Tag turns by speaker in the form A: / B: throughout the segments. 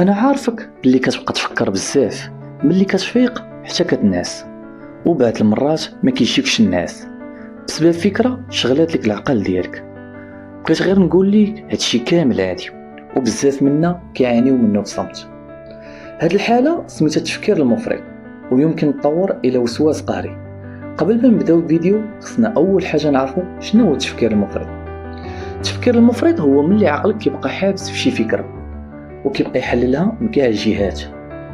A: انا عارفك بلي كتبقى تفكر بزاف ملي كتفيق حتى كتنعس، وبعض المرات ما كيجيكش النعاس بسبب فكره شغلات لك العقل ديالك. بغيت غير نقول لك هادشي كامل عادي، وبزاف منا كيعانيو منه بصمت. هاد الحاله سميتها التفكير المفرط، ويمكن تطور الى وسواس قهري. قبل ما نبداو الفيديو خصنا اول حاجه نعرفو شنو هو التفكير المفرط. التفكير المفرط هو ملي عقلك كيبقى حابس في شي فكره وكيبقى يحللها من كاع الجهات،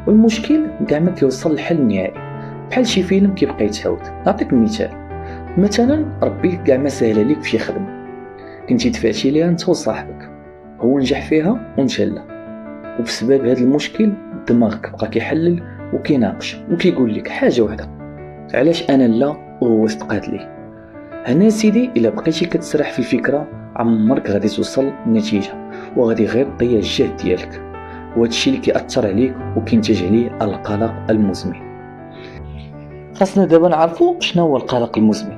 A: والمشكل كاع ما كيوصل للحل النهائي، بحال شي فيلم كيبقى يتعاود. نعطيك مثال، مثلا ربي كاع ما سهله ليك في شي خدمه كنتي دفعتي ليها انت وصاحبك، هو نجح فيها وانت لا، وبسبب هذا المشكل دماغك بقى كيحلل وكيناقش وكيقول لك حاجه واحده، علاش انا لا وهو استقات لي. هنا سيدي الا بقيتي كتسرح في الفكره عمرك غادي توصل لنتيجه، وغادي غير تضيع الجهد ديالك، وهذا الشيء اللي كيأثر عليك وكينتج عليه القلق المزمن. خاصنا دابا نعرفوا شنو هو القلق المزمن.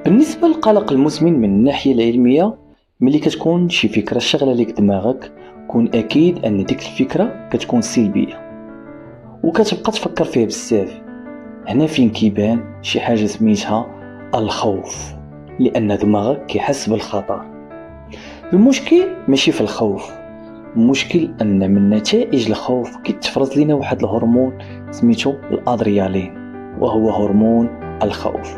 A: بالنسبه للقلق المزمن من الناحيه العلميه، ملي كتكون شي فكره شغله لك دماغك، كون اكيد ان ديك الفكره كتكون سلبيه وكتبقى تفكر فيها بزاف. هنا فين كيبان شي حاجه سميتها الخوف، لان دماغك كيحس بالخطر. المشكل ماشي في الخوف، المشكل ان من نتائج الخوف كيتفرز لنا واحد الهرمون سميتو الادرينالين، وهو هرمون الخوف.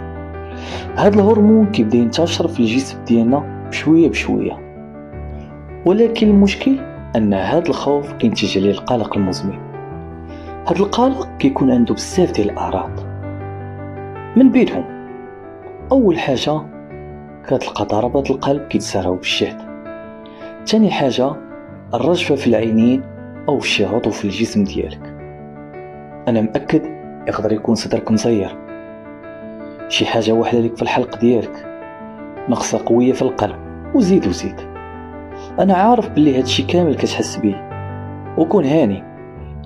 A: هذا الهرمون كيبدا ينتشر في الجسم ديالنا بشويه بشويه، ولكن المشكل ان هذا الخوف كينتج عليه القلق المزمن. هذا القلق كيكون عنده بزاف ديال الاعراض، من بينهم اول حاجه كتلقى ضربات القلب كيتسارعوا بالشدة. ثاني حاجه الرجفه في العينين او في شي عضو في الجسم ديالك. انا مأكد يقدر يكون صدرك مزير، شي حاجه واحده لك في الحلق ديالك، نقصه قويه في القلب، وزيد وزيد. انا عارف بلي هادشي كامل كتحس بيه، وكون هاني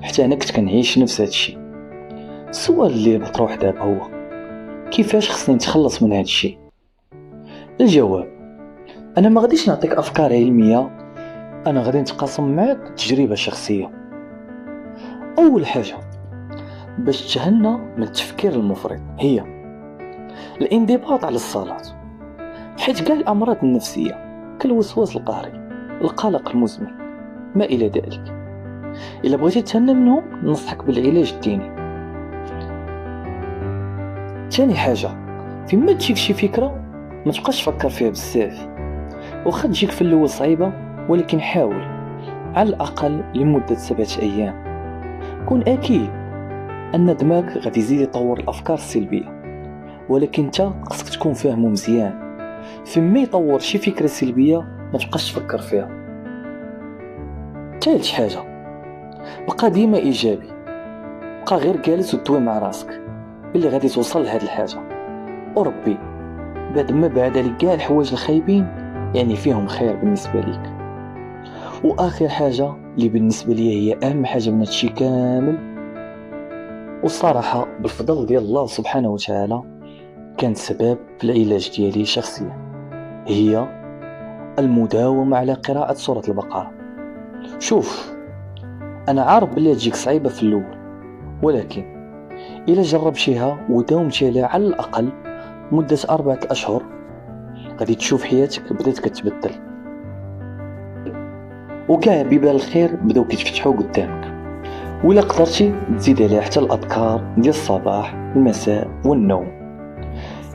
A: حتى انا كنت كنعيش نفس هادشي. السؤال اللي مطروح دابا هو كيفاش خصني نتخلص من هادشي؟ الجواب، انا ما غاديش نعطيك افكار علميه، انا غادي نتقاسم معاك تجربه شخصيه. اول حاجه باش تهنى من التفكير المفرط هي الانضباط على الصلاه، حيت كاع الامراض النفسيه كالوسواس القهري، القلق المزمن، ما الى ذلك، الا بغيتي تهنى منهم ننصحك بالعلاج الديني. ثاني حاجه، فيما تجيك شي فكره ما تبقاش تفكر فيها بزاف، واخا تجيك في الاول صعيبه، ولكن حاول على الاقل لمده 7 ايام. كون اكيد ان دماغك غادي يزيد يطور الافكار السلبيه، ولكن انت خصك تكون فاهمه مزيان. فيما يطور شي فكره سلبيه ما تبقاش تفكر فيها. ثالث حاجه، بقى ديما ايجابي، بقى غير جالس وتدوي مع راسك باللي غادي توصل لهاد الحاجه، وربي بعد ما بعد عليك كاع الحوايج الخايبين يعني فيهم خير بالنسبه ليك. واخر حاجه اللي بالنسبه لي هي اهم حاجه من هادشي كامل، والصراحه بالفضل ديال الله سبحانه وتعالى كانت سبب في العلاج ديالي شخصيا، هي المداومه على قراءه سوره البقره. شوف، انا عارف بلي تجيك صعيبه في الاول، ولكن الا جربتيها وداومتي عليها على الاقل مده 4 اشهر غادي تشوف حياتك بدات كتبدل، وكاع بيبان الخير بداو كيتفتحوا قدامك. ولا قدرتي تزيد عليها حتى الاذكار ديال الصباح المساء والنوم.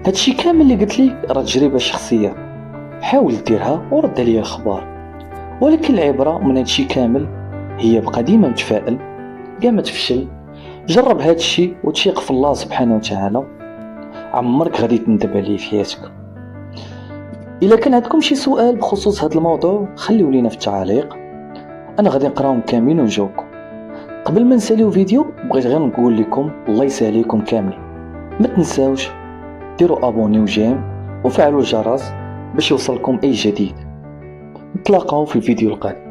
A: هادشي كامل اللي قلت لك راه تجربه شخصيه، حاول ديرها ورد عليا الخبر. ولكن العبره من هادشي كامل هي بقى ديما متفائل، كاع ما تفشل، جرب هادشي وتثيق في الله سبحانه وتعالى، عمرك غادي تندب عليه في حياتك. الا كان عندكم شي سؤال بخصوص هذا الموضوع خليو لينا في التعاليق، انا غادي نقراهم كاملين ونجاوبكم. قبل ما نساليو فيديو بغيت غير نقول لكم الله يسهليكم كاملين، ما تنساوش ديروا ابوني وجيم وفعلوا الجرس باش يوصلكم اي جديد. نتلاقاو في الفيديو القادم.